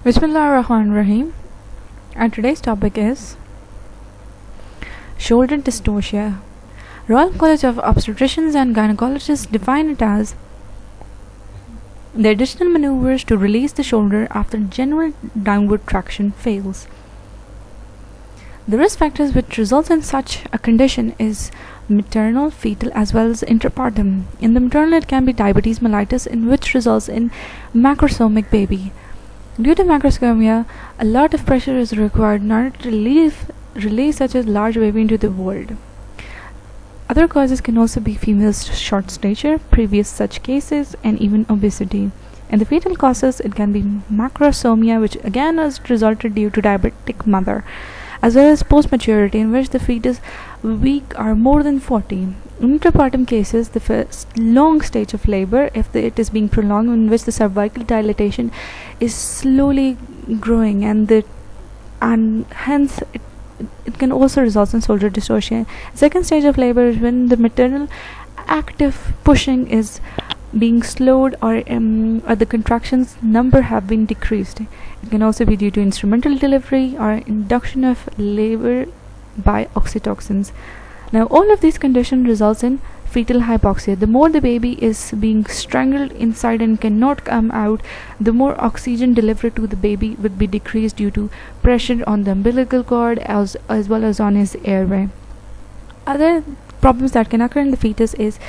Bismillahirrahmanirrahim. And today's topic is shoulder dystocia. Royal College of Obstetricians and Gynecologists define it as the additional maneuvers to release the shoulder after general downward traction fails. The risk factors which result in such a condition is maternal, fetal as well as intrapartum. In the maternal it can be diabetes mellitus, in which results in macrosomic baby. Due to macrosomia, a lot of pressure is required in order to release such a large baby into the world. Other causes can also be females' short stature, previous such cases, and even obesity. In the fetal causes, it can be macrosomia, which again is resulted due to diabetic mother, as well as post-maturity, in which the fetus weak are more than 40. In intrapartum cases, the first long stage of labor, if it is being prolonged, in which the cervical dilatation is slowly growing, and hence it can also result in shoulder dystocia. Second stage of labor is when the maternal active pushing is being slowed, or the contractions number have been decreased. It can also be due to instrumental delivery or induction of labor by oxytocins. Now all of these conditions results in fetal hypoxia. The more the baby is being strangled inside and cannot come out, the more oxygen delivery to the baby would be decreased due to pressure on the umbilical cord as well as on his airway. Other problems that can occur in the fetus is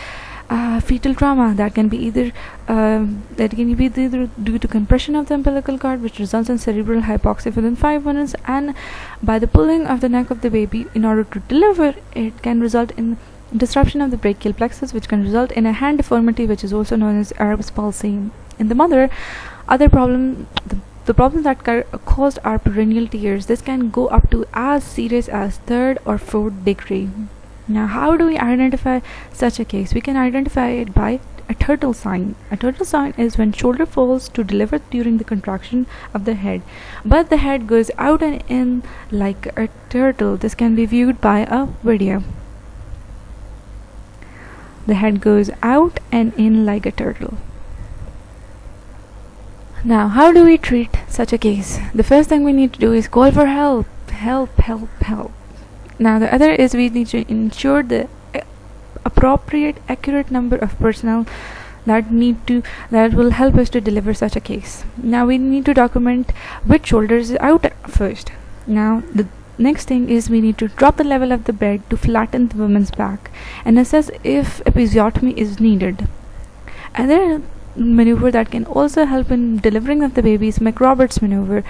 fetal trauma that can be either due to compression of the umbilical cord, which results in cerebral hypoxia within 5 minutes, and by the pulling of the neck of the baby in order to deliver, it can result in disruption of the brachial plexus, which can result in a hand deformity, which is also known as Erb's palsy. In the mother, other problem the problems that caused are perineal tears. This can go up to as serious as 3rd or 4th degree. Now, how do we identify such a case? We can identify it by a turtle sign. A turtle sign is when shoulder falls to deliver during the contraction of the head, but the head goes out and in like a turtle. This can be viewed by a video. The head goes out and in like a turtle. Now, how do we treat such a case? The first thing we need to do is call for help. Help. Now the other is we need to ensure the appropriate accurate number of personnel that will help us to deliver such a case. Now we need to document which shoulder is out first. Now the next thing is we need to drop the level of the bed to flatten the woman's back and assess if episiotomy is needed. Another maneuver that can also help in delivering of the baby is McRoberts maneuver.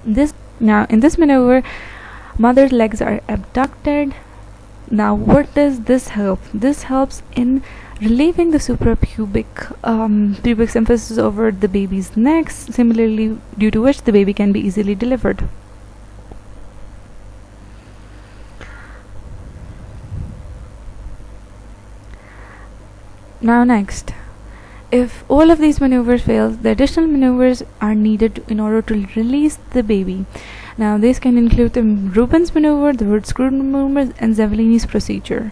In this maneuver, mother's legs are abducted. Now what does this help? This helps in relieving the suprapubic pubic symphysis over the baby's neck, similarly due to which the baby can be easily delivered. Now next, if all of these maneuvers fail, the additional maneuvers are needed in order to release the baby. Now this can include the Rubens maneuver, the wood screw maneuver, and Zavellini's procedure.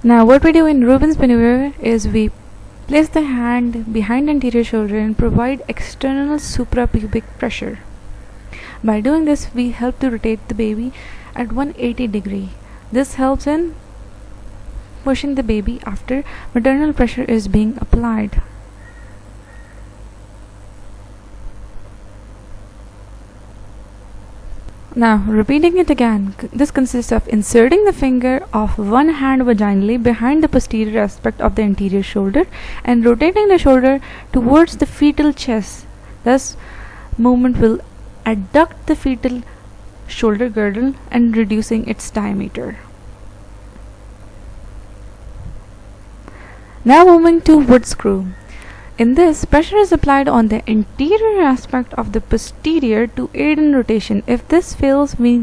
Now what we do in Rubens maneuver is we place the hand behind anterior shoulder and provide external suprapubic pressure. By doing this, we help to rotate the baby at 180 degree. This helps in pushing the baby after maternal pressure is being applied. Now, repeating it again, this consists of inserting the finger of one hand vaginally behind the posterior aspect of the anterior shoulder and rotating the shoulder towards the fetal chest. Thus, movement will adduct the fetal shoulder girdle and reducing its diameter. Now moving to wood screw. In this, pressure is applied on the anterior aspect of the posterior to aid in rotation. If this fails, we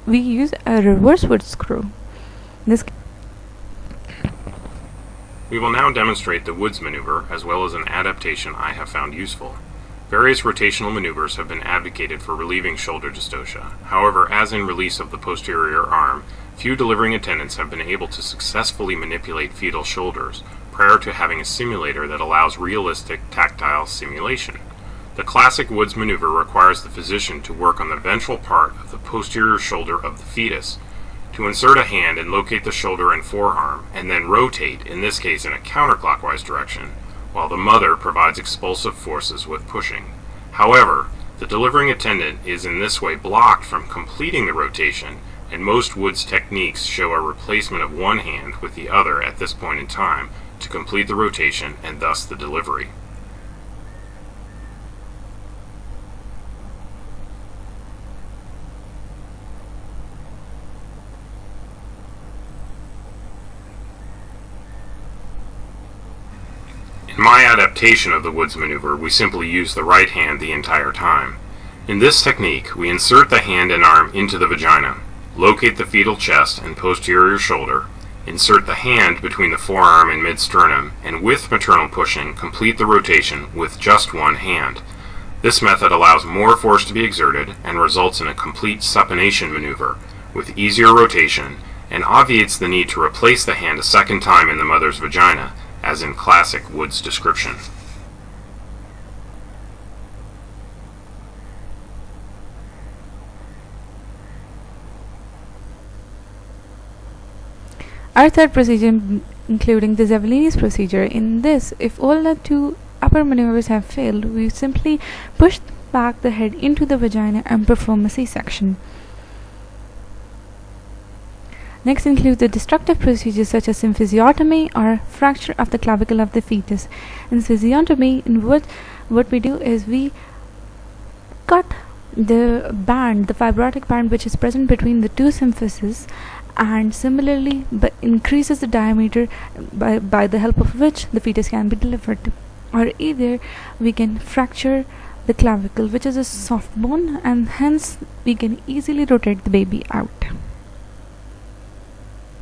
use a reverse wood screw. We will now demonstrate the Woods maneuver as well as an adaptation I have found useful. Various rotational maneuvers have been advocated for relieving shoulder dystocia. However, as in release of the posterior arm, few delivering attendants have been able to successfully manipulate fetal shoulders prior to having a simulator that allows realistic tactile simulation. The classic Woods maneuver requires the physician to work on the ventral part of the posterior shoulder of the fetus, to insert a hand and locate the shoulder and forearm, and then rotate, in this case in a counterclockwise direction, while the mother provides expulsive forces with pushing. However, the delivering attendant is in this way blocked from completing the rotation, and most Woods techniques show a replacement of one hand with the other at this point in time to complete the rotation and thus the delivery. In my adaptation of the Woods maneuver, we simply use the right hand the entire time. In this technique, we insert the hand and arm into the vagina, locate the fetal chest and posterior shoulder, insert the hand between the forearm and mid-sternum, and with maternal pushing, complete the rotation with just one hand. This method allows more force to be exerted and results in a complete supination maneuver with easier rotation and obviates the need to replace the hand a second time in the mother's vagina, as in classic Woods description. Our third procedure, including the Zavellini's procedure, in this, if all the two upper maneuvers have failed, we simply push back the head into the vagina and perform a C-section. Next includes the destructive procedures such as symphysiotomy or fracture of the clavicle of the fetus. In symphysiotomy, what we do is we cut the band, the fibrotic band which is present between the two symphyses, and similarly increases the diameter by the help of which the fetus can be delivered. Or either we can fracture the clavicle, which is a soft bone, and hence we can easily rotate the baby out.